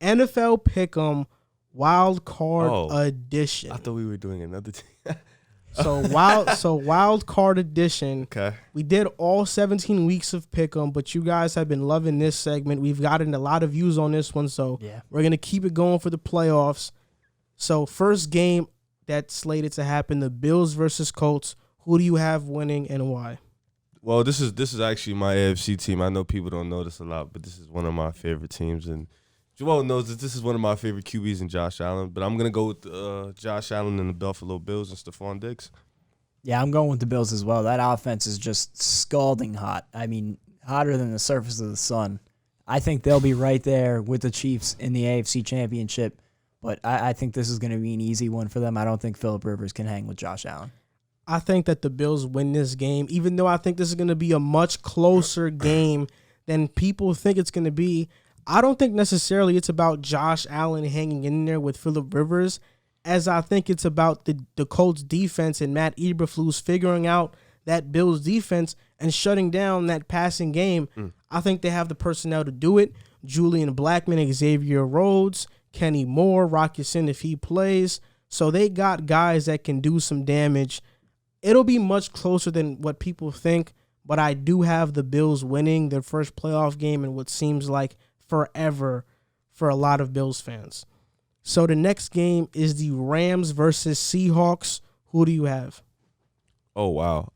NFL Pick'em Wild Card Edition. I thought we were doing another team. So wild card edition. Okay. We did all 17 weeks of Pick'em, but you guys have been loving this segment. We've gotten a lot of views on this one, so we're gonna keep it going for the playoffs. So first game that's slated to happen: the Bills versus Colts. Who do you have winning and why? Well, this is actually my AFC team. I know people don't know this a lot, but this is one of my favorite teams, and Joel knows that this is one of my favorite QBs in Josh Allen. But I'm gonna go with Josh Allen and the Buffalo Bills and Stephon Diggs. Yeah, I'm going with the Bills as well. That offense is just scalding hot. I mean, hotter than the surface of the sun. I think they'll be right there with the Chiefs in the AFC Championship, but I think this is going to be an easy one for them. I don't think Phillip Rivers can hang with Josh Allen. I think that the Bills win this game, even though I think this is going to be a much closer game than people think it's going to be. I don't think necessarily it's about Josh Allen hanging in there with Phillip Rivers, as I think it's about the Colts defense and Matt Eberflus figuring out that Bills defense and shutting down that passing game. I think they have the personnel to do it. Julian Blackmon, Xavier Rhodes, Kenny Moore, Rock Ya-Sin if he plays. So they got guys that can do some damage. It'll be much closer than what people think, but I do have the Bills winning their first playoff game in what seems like forever for a lot of Bills fans. So the next game is the Rams versus Seahawks. Who do you have? Oh wow.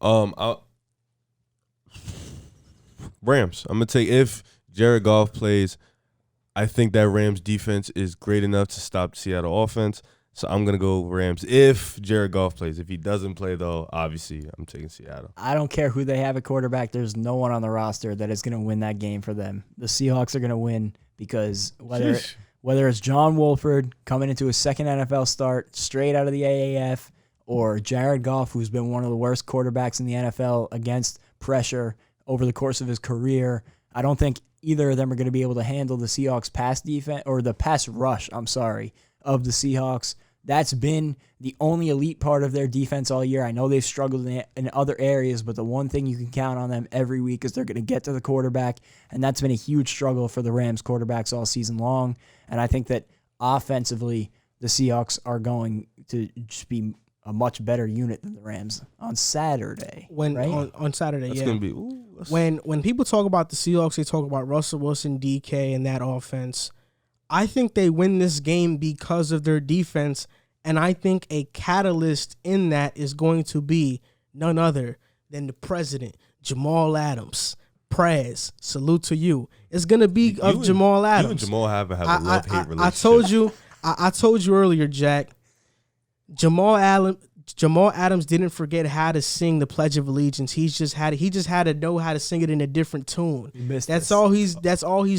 Rams. I'm gonna take if Jared Goff plays. I think that Rams defense is great enough to stop the Seattle offense. So I'm gonna go Rams if Jared Goff plays. If he doesn't play though, obviously I'm taking Seattle. I don't care who they have at quarterback. There's no one on the roster that is gonna win that game for them. The Seahawks are gonna win because whether it's John Wolford coming into his second NFL start straight out of the AAF, or Jared Goff, who's been one of the worst quarterbacks in the NFL against pressure over the course of his career, I don't think either of them are going to be able to handle the Seahawks pass defense, or the pass rush, of the Seahawks. That's been the only elite part of their defense all year. I know they've struggled in other areas, but the one thing you can count on them every week is they're going to get to the quarterback, and that's been a huge struggle for the Rams quarterbacks all season long. And I think that offensively, the Seahawks are going to just be a much better unit than the Rams on Saturday. On Saturday, that's yeah. Gonna be, when people talk about the Seahawks, they talk about Russell Wilson, DK, and that offense. I think they win this game because of their defense, and I think a catalyst in that is going to be none other than the president, Jamal Adams. Prez, salute to you. It's going to be Jamal Adams. You and Jamal have a love-hate relationship. I told you earlier, Jack, Jamal Adams didn't forget how to sing the Pledge of Allegiance. He just had to know how to sing it in a different tune. That's all he's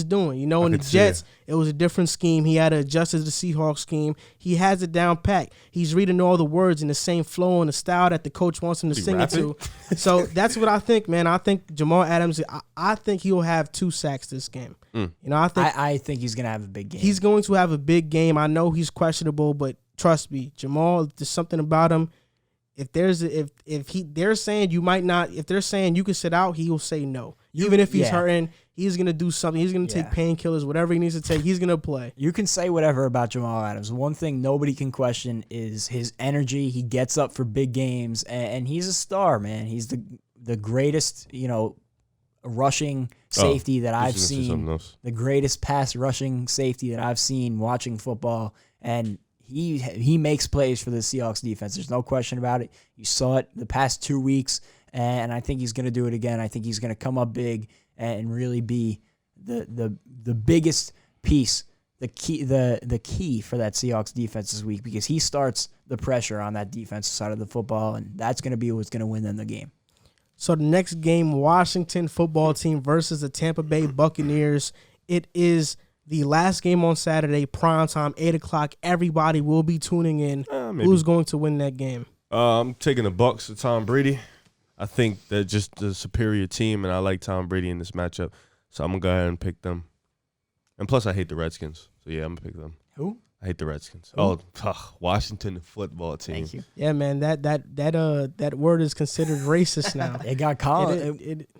doing. You know, in the Jets, it was a different scheme. He had to adjust to the Seahawks scheme. He has it down pat. He's reading all the words in the same flow and the style that the coach wants him to sing it to. So that's what I think, man. I think Jamal Adams, I think he'll have 2 sacks this game. You know, I think he's going to have a big game. He's going to have a big game. I know he's questionable, but trust me, Jamal, there's something about him. If they're saying you might not, if they're saying you can sit out, he will say no. Even if he's hurting, he's gonna do something. He's gonna take painkillers, whatever he needs to take. He's gonna play. You can say whatever about Jamal Adams. One thing nobody can question is his energy. He gets up for big games, and he's a star, man. He's the greatest, rushing safety that I've seen. The greatest pass rushing safety that I've seen watching football, and he makes plays for the Seahawks defense. There's no question about it. You saw it the past 2 weeks, and I think he's going to do it again. I think he's going to come up big and really be the biggest piece, the key for that Seahawks defense this week, because he starts the pressure on that defensive side of the football, and that's going to be what's going to win them the game. So the next game, Washington football team versus the Tampa Bay Buccaneers. It is the last game on Saturday, primetime, 8 o'clock. Everybody will be tuning in. Who's going to win that game? I'm taking the Bucs to Tom Brady. I think they're just the superior team, and I like Tom Brady in this matchup. So I'm going to go ahead and pick them. And plus, I hate the Redskins. So, yeah, I'm going to pick them. Who? I hate the Redskins. Oh, Washington football team. Thank you. Yeah, man, that word is considered racist now. It got called.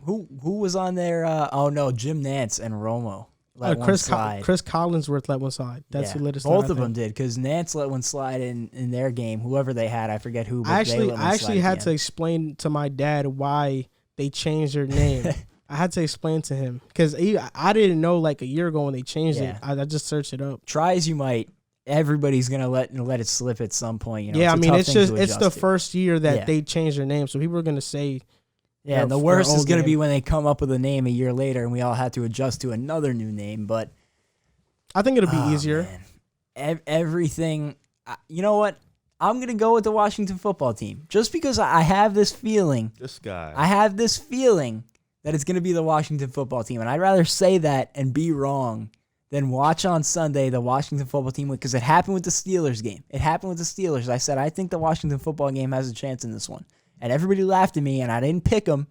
Who was on there? Jim Nantz and Romo. let one slide. Chris Collinsworth let one slide. That's who let us slide. Both of them did, because Nance let one slide in their game. Whoever they had, I forget who. But I actually had to explain to my dad why they changed their name. I had to explain to him because I didn't know like a year ago when they changed it. I just searched it up. Try as you might, everybody's gonna let it slip at some point. You know, yeah, I mean it's the first year that they changed their name, so people are gonna say. Yeah, and the worst is going to be when they come up with a name a year later and we all have to adjust to another new name. But I think it'll be easier. Everything, you know what? I'm going to go with the Washington football team just because I have this feeling. I have this feeling that it's going to be the Washington football team. And I'd rather say that and be wrong than watch on Sunday the Washington football team win, because it happened with the Steelers game. It happened with the Steelers. I said, I think the Washington football game has a chance in this one. And everybody laughed at me, and I didn't pick them.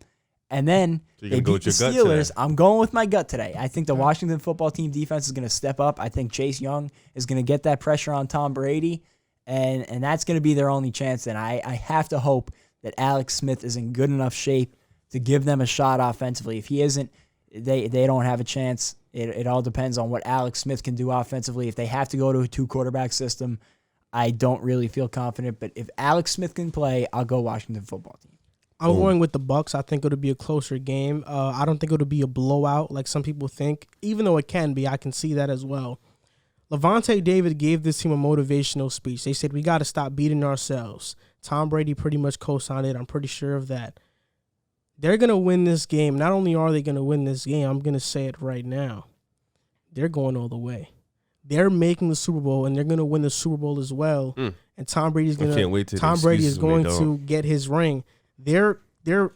And then they beat the Steelers. I'm going with my gut today. I think the Washington football team defense is going to step up. I think Chase Young is going to get that pressure on Tom Brady, and that's going to be their only chance. And I have to hope that Alex Smith is in good enough shape to give them a shot offensively. If he isn't, they don't have a chance. It all depends on what Alex Smith can do offensively. If they have to go to a 2-quarterback system, I don't really feel confident, but if Alex Smith can play, I'll go Washington football team. I'm going with the Bucs. I think it'll be a closer game. I don't think it'll be a blowout like some people think, even though it can be. I can see that as well. Levante David gave this team a motivational speech. They said, we got to stop beating ourselves. Tom Brady pretty much co-signed it. I'm pretty sure of that. They're going to win this game. Not only are they going to win this game, I'm going to say it right now. They're going all the way. They're making the Super Bowl, and they're going to win the Super Bowl as well. And Tom Brady is going to get his ring. They're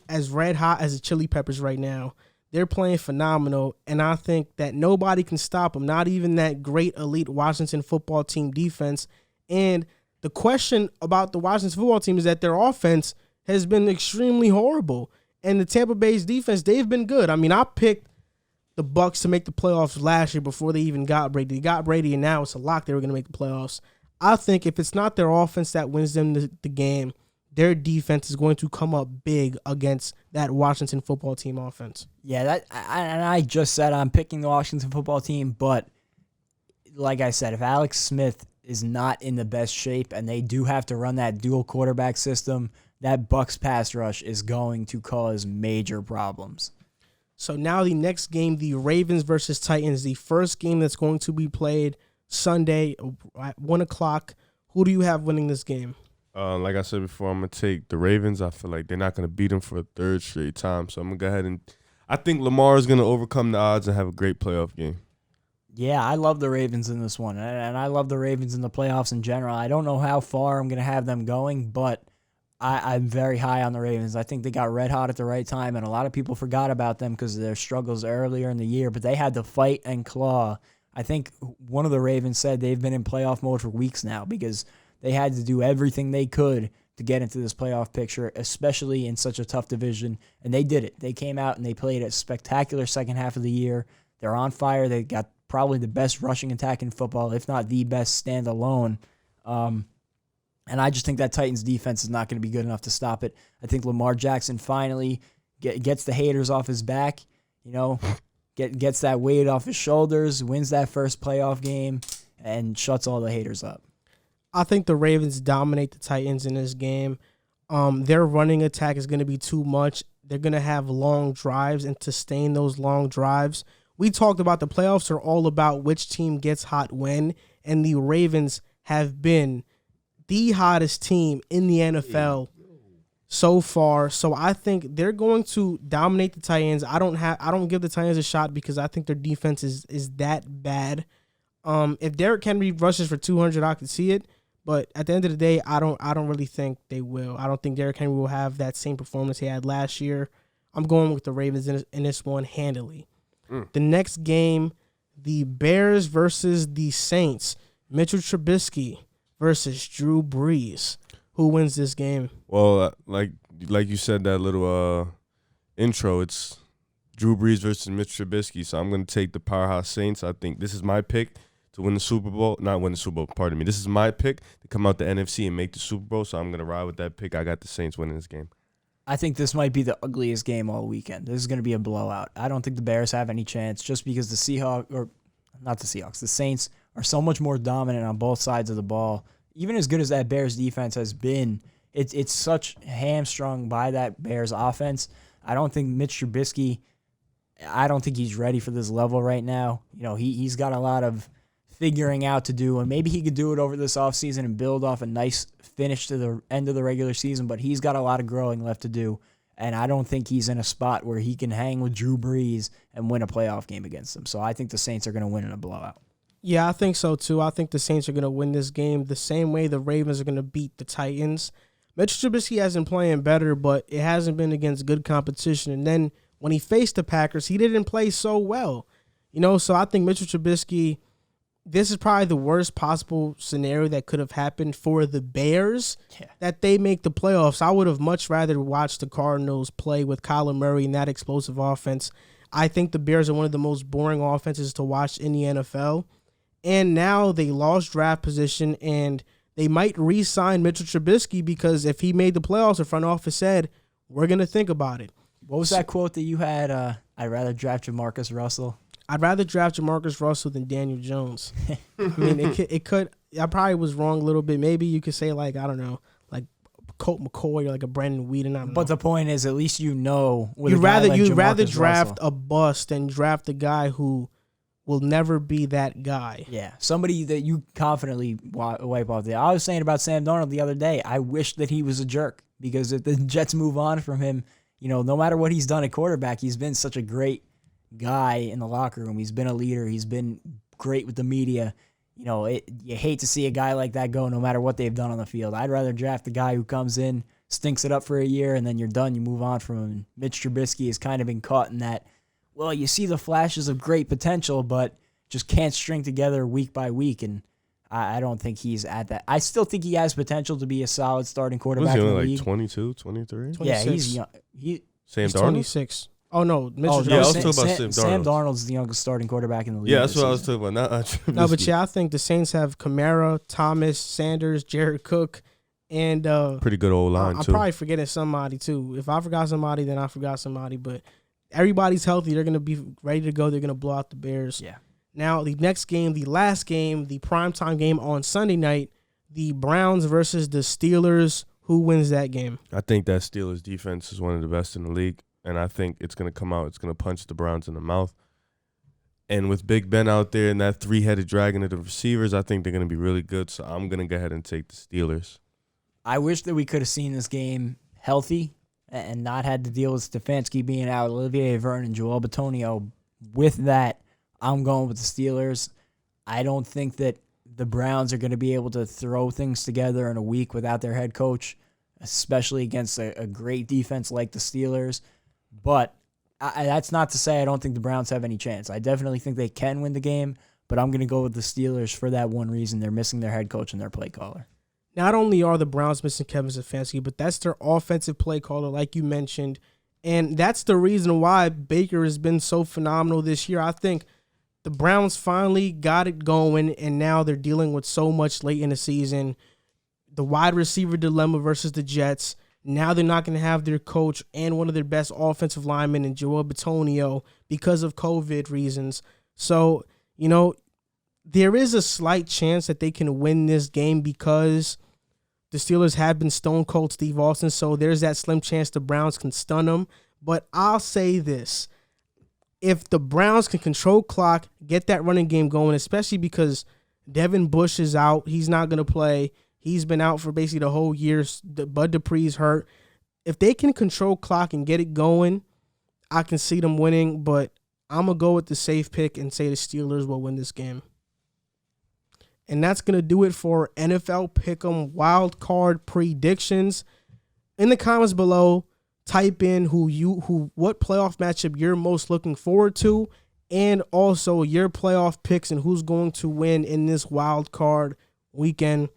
as red hot as the Chili Peppers right now. They're playing phenomenal, and I think that nobody can stop them, not even that great elite Washington football team defense. And the question about the Washington football team is that their offense has been extremely horrible, and the Tampa Bay's defense, they've been good. I mean, I picked the Bucs to make the playoffs last year before they even got Brady. They got Brady, and now it's a lock they were going to make the playoffs. I think if it's not their offense that wins them the game, their defense is going to come up big against that Washington football team offense. Yeah, I just said I'm picking the Washington football team, but like I said, if Alex Smith is not in the best shape and they do have to run that dual quarterback system, that Bucs pass rush is going to cause major problems. So now the next game, the Ravens versus Titans, the first game that's going to be played Sunday at 1 o'clock. Who do you have winning this game? Like I said before, I'm going to take the Ravens. I feel like they're not going to beat them for a third straight time. So I'm going to go ahead and I think Lamar is going to overcome the odds and have a great playoff game. Yeah, I love the Ravens in this one, and I love the Ravens in the playoffs in general. I don't know how far I'm going to have them going, but I'm very high on the Ravens. I think they got red hot at the right time, and a lot of people forgot about them because of their struggles earlier in the year, but they had to fight and claw. I think one of the Ravens said they've been in playoff mode for weeks now because they had to do everything they could to get into this playoff picture, especially in such a tough division, and they did it. They came out and they played a spectacular second half of the year. They're on fire. They got probably the best rushing attack in football, if not the best standalone. And I just think that Titans defense is not going to be good enough to stop it. I think Lamar Jackson finally gets the haters off his back, gets that weight off his shoulders, wins that first playoff game, and shuts all the haters up. I think the Ravens dominate the Titans in this game. Their running attack is going to be too much. They're going to have long drives, and to sustain those long drives, we talked about the playoffs are all about which team gets hot when, and the Ravens have been the hottest team in the NFL so far. So I think they're going to dominate the Titans. I don't give the Titans a shot because I think their defense is that bad. If Derrick Henry rushes for 200, I could see it. But at the end of the day, I don't really think they will. I don't think Derrick Henry will have that same performance he had last year. I'm going with the Ravens in this one handily. The next game, the Bears versus the Saints. Mitchell Trubisky versus Drew Brees. Who wins this game? Well, like you said, that little intro, it's Drew Brees versus Mitch Trubisky. So I'm going to take the Powerhouse Saints. I think this is my pick to win the Super Bowl. Not win the Super Bowl, pardon me. This is my pick to come out the NFC and make the Super Bowl. So I'm going to ride with that pick. I got the Saints winning this game. I think this might be the ugliest game all weekend. This is going to be a blowout. I don't think the Bears have any chance just because the Seahawks, or not the Seahawks. The Saints are so much more dominant on both sides of the ball. Even as good as that Bears defense has been, it's such hamstrung by that Bears offense. I don't think Mitch Trubisky, I don't think he's ready for this level right now. You know, he's got a lot of figuring out to do, and maybe he could do it over this offseason and build off a nice finish to the end of the regular season, but he's got a lot of growing left to do, and I don't think he's in a spot where he can hang with Drew Brees and win a playoff game against them. So I think the Saints are going to win in a blowout. Yeah, I think so too. I think the Saints are going to win this game the same way the Ravens are going to beat the Titans. Mitch Trubisky hasn't playing better, but it hasn't been against good competition. And then when he faced the Packers, he didn't play so well. You know, so I think Mitchell Trubisky, this is probably the worst possible scenario that could have happened for the Bears, that they make the playoffs. I would have much rather watched the Cardinals play with Kyler Murray and that explosive offense. I think the Bears are one of the most boring offenses to watch in the NFL. And now they lost draft position, and they might re-sign Mitchell Trubisky because if he made the playoffs, the front office said, we're going to think about it. What was that quote that you had? I'd rather draft Jamarcus Russell. I'd rather draft Jamarcus Russell than Daniel Jones. I mean, it could. I probably was wrong a little bit. Maybe you could say, like, I don't know, like Colt McCoy or like a Brandon Whedon. I don't know. The point is, at least you know. You'd rather draft a bust than draft a guy who will never be that guy. Yeah, somebody that you confidently wipe off. I was saying about Sam Darnold the other day, I wish that he was a jerk, because if the Jets move on from him, you know, no matter what he's done at quarterback, he's been such a great guy in the locker room. He's been a leader. He's been great with the media. You know, you hate to see a guy like that go no matter what they've done on the field. I'd rather draft the guy who comes in, stinks it up for a year, and then you're done. You move on from him. And Mitch Trubisky has kind of been caught in that, well, you see the flashes of great potential, but just can't string together week by week. And I don't think he's at that. I still think he has potential to be a solid starting quarterback in the league. Like 22, 23? Yeah, he's young. Sam Darnold? 26. Oh, no. Yeah, I was talking about Sam Darnold. Sam Darnold's the youngest starting quarterback in the league. Yeah, that's what I was talking about. No, but yeah, I think the Saints have Kamara, Thomas, Sanders, Jared Cook, and pretty good old line, I'm too. probably forgetting somebody, too. If I forgot somebody, then I forgot somebody. But everybody's healthy. They're going to be ready to go. They're going to blow out the Bears. Yeah. Now, the next game, the last game, the primetime game on Sunday night, the Browns versus the Steelers. Who wins that game? I think that Steelers defense is one of the best in the league, and I think it's going to come out. It's going to punch the Browns in the mouth. And with Big Ben out there and that three-headed dragon of the receivers, I think they're going to be really good, so I'm going to go ahead and take the Steelers. I wish that we could have seen this game healthy and not had to deal with Stefanski being out, Olivier Vernon, and Joel Bitonio. With that, I'm going with the Steelers. I don't think that the Browns are going to be able to throw things together in a week without their head coach, especially against a great defense like the Steelers. But that's not to say I don't think the Browns have any chance. I definitely think they can win the game, but I'm going to go with the Steelers for that one reason. They're missing their head coach and their play caller. Not only are the Browns missing Kevin Stefanski, but that's their offensive play caller, like you mentioned. And that's the reason why Baker has been so phenomenal this year. I think the Browns finally got it going, and now they're dealing with so much late in the season. The wide receiver dilemma versus the Jets. Now they're not going to have their coach and one of their best offensive linemen in Joel Bitonio because of COVID reasons. So, you know, there is a slight chance that they can win this game because the Steelers have been stone cold Steve Austin, so there's that slim chance the Browns can stun them. But I'll say this. If the Browns can control clock, get that running game going, especially because Devin Bush is out. He's not going to play. He's been out for basically the whole year. Bud Dupree's hurt. If they can control clock and get it going, I can see them winning. But I'm going to go with the safe pick and say the Steelers will win this game. And that's going to do it for NFL Pick'em Wild Card predictions. In the comments below, type in what playoff matchup you're most looking forward to, and also your playoff picks and who's going to win in this wild card weekend.